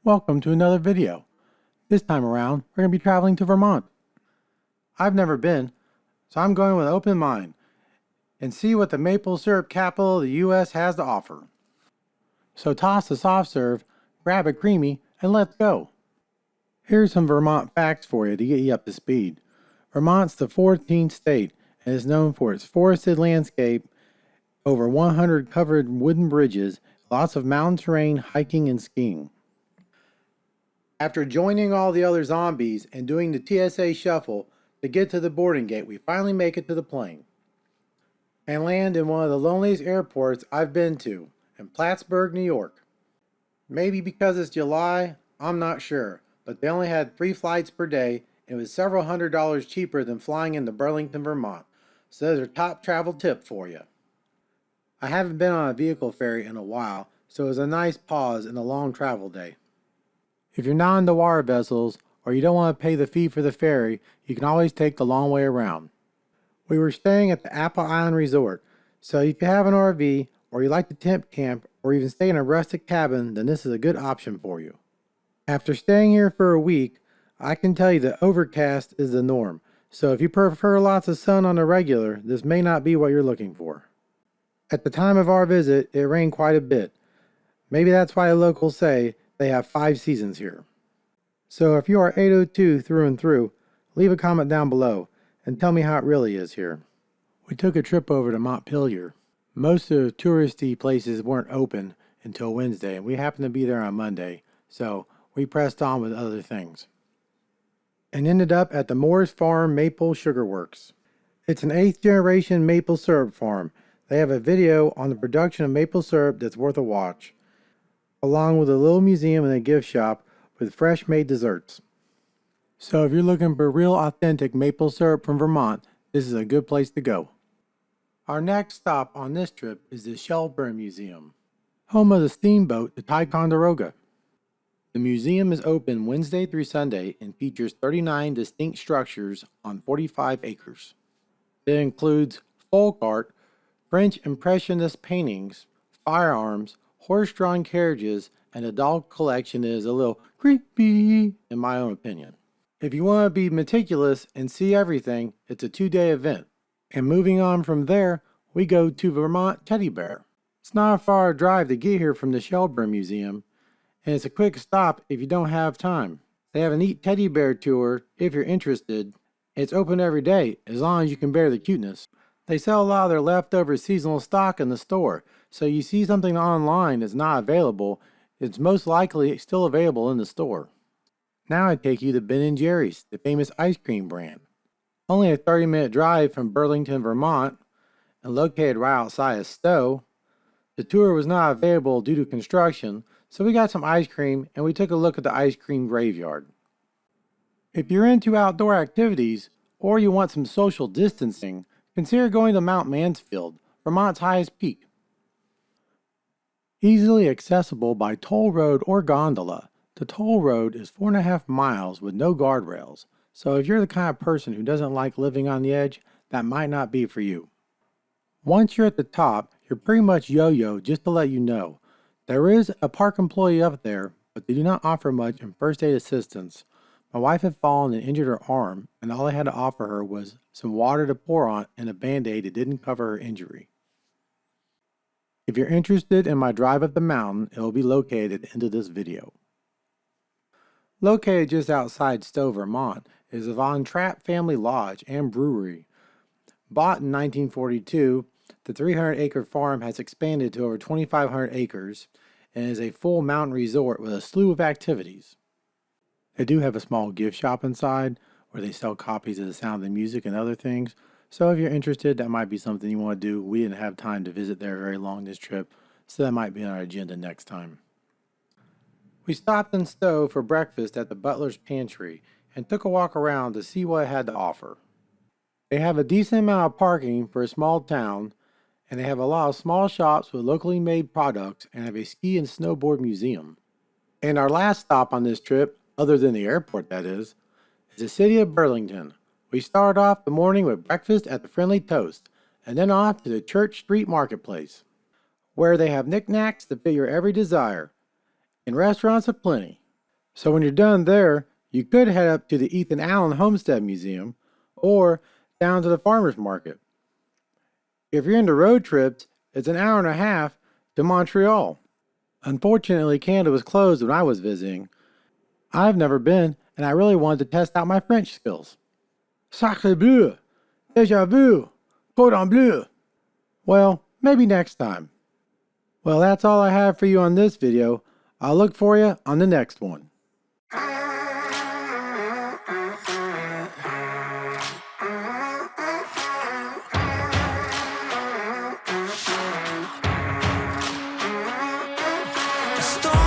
Welcome to another video. This time around, we're going to be traveling to Vermont. I've never been, so I'm going with an open mind and see what the maple syrup capital of the U.S. has to offer. So toss the soft serve, grab a creamy, and let's go. Here's some Vermont facts for you to get you up to speed. Vermont's the 14th state and is known for its forested landscape, over 100 covered wooden bridges, lots of mountain terrain, hiking, and skiing. After joining all the other zombies and doing the TSA shuffle to get to the boarding gate, we finally make it to the plane and land in one of the loneliest airports I've been to, in Plattsburgh, New York. Maybe because it's July, I'm not sure, but they only had 3 flights per day and it was several $100s cheaper than flying into Burlington, Vermont. So there's a top travel tip for you. I haven't been on a vehicle ferry in a while, so it was a nice pause in a long travel day. If you're not into water vessels, or you don't want to pay the fee for the ferry, you can always take the long way around. We were staying at the Apple Island Resort, so if you have an RV, or you like to tent camp, or even stay in a rustic cabin, then this is a good option for you. After staying here for a week, I can tell you that overcast is the norm, so if you prefer lots of sun on the regular, this may not be what you're looking for. At the time of our visit, it rained quite a bit. Maybe that's why the locals say they have 5 seasons here. So if you are 802 through and through, leave a comment down below and tell me how it really is here. We took a trip over to Montpelier. Most of the touristy places weren't open until Wednesday, and we happened to be there on Monday, so we pressed on with other things. And ended up at the Moore's Farm Maple Sugar Works. It's an 8th generation maple syrup farm. They have a video on the production of maple syrup that's worth a watch, along with a little museum and a gift shop with fresh made desserts. So if you're looking for real authentic maple syrup from Vermont, this is a good place to go. Our next stop on this trip is the Shelburne Museum, home of the steamboat the Ticonderoga. The museum is open Wednesday through Sunday and features 39 distinct structures on 45 acres. It includes folk art, French Impressionist paintings, firearms, horse-drawn carriages, and a doll collection is a little creepy, in my own opinion. If you want to be meticulous and see everything, it's a 2-day event. And moving on from there, we go to Vermont Teddy Bear. It's not a far drive to get here from the Shelburne Museum, and it's a quick stop if you don't have time. They have a neat teddy bear tour if you're interested. It's open every day, as long as you can bear the cuteness. They sell a lot of their leftover seasonal stock in the store, so you see something online that's not available, it's most likely still available in the store. Now I take you to Ben & Jerry's, the famous ice cream brand. Only a 30-minute drive from Burlington, Vermont, and located right outside of Stowe. The tour was not available due to construction, so we got some ice cream and we took a look at the ice cream graveyard. If you're into outdoor activities, or you want some social distancing, consider going to Mount Mansfield, Vermont's highest peak. Easily accessible by toll road or gondola, the toll road is 4.5 miles with no guardrails, so if you're the kind of person who doesn't like living on the edge, that might not be for you. Once you're at the top, you're pretty much yo-yo. Just to let you know. There is a park employee up there, but they do not offer much in first aid assistance. My wife had fallen and injured her arm, and all I had to offer her was some water to pour on and a band-aid that didn't cover her injury. If you're interested in my drive up the mountain, it will be located into this video. Located just outside Stowe, Vermont, is the Von Trapp Family Lodge and Brewery. Bought in 1942, the 300-acre farm has expanded to over 2,500 acres and is a full mountain resort with a slew of activities. They do have a small gift shop inside where they sell copies of The Sound of the Music and other things, so if you're interested, that might be something you want to do. We didn't have time to visit there very long this trip, so that might be on our agenda next time. We stopped in Stowe for breakfast at the Butler's Pantry and took a walk around to see what it had to offer. They have a decent amount of parking for a small town, and they have a lot of small shops with locally made products and have a ski and snowboard museum. And our last stop on this trip, other than the airport that is the city of Burlington. We started off the morning with breakfast at the Friendly Toast, and then off to the Church Street Marketplace, where they have knickknacks to fit your every desire, and restaurants aplenty. So when you're done there, you could head up to the Ethan Allen Homestead Museum or down to the farmer's market. If you're into road trips, it's an hour and a half to Montreal. Unfortunately, Canada was closed when I was visiting. I've never been, and I really wanted to test out my French skills. Sacre bleu! Déjà vu! Cordon bleu! Well, maybe next time. Well, that's all I have for you on this video. I'll look for you on the next one. Storm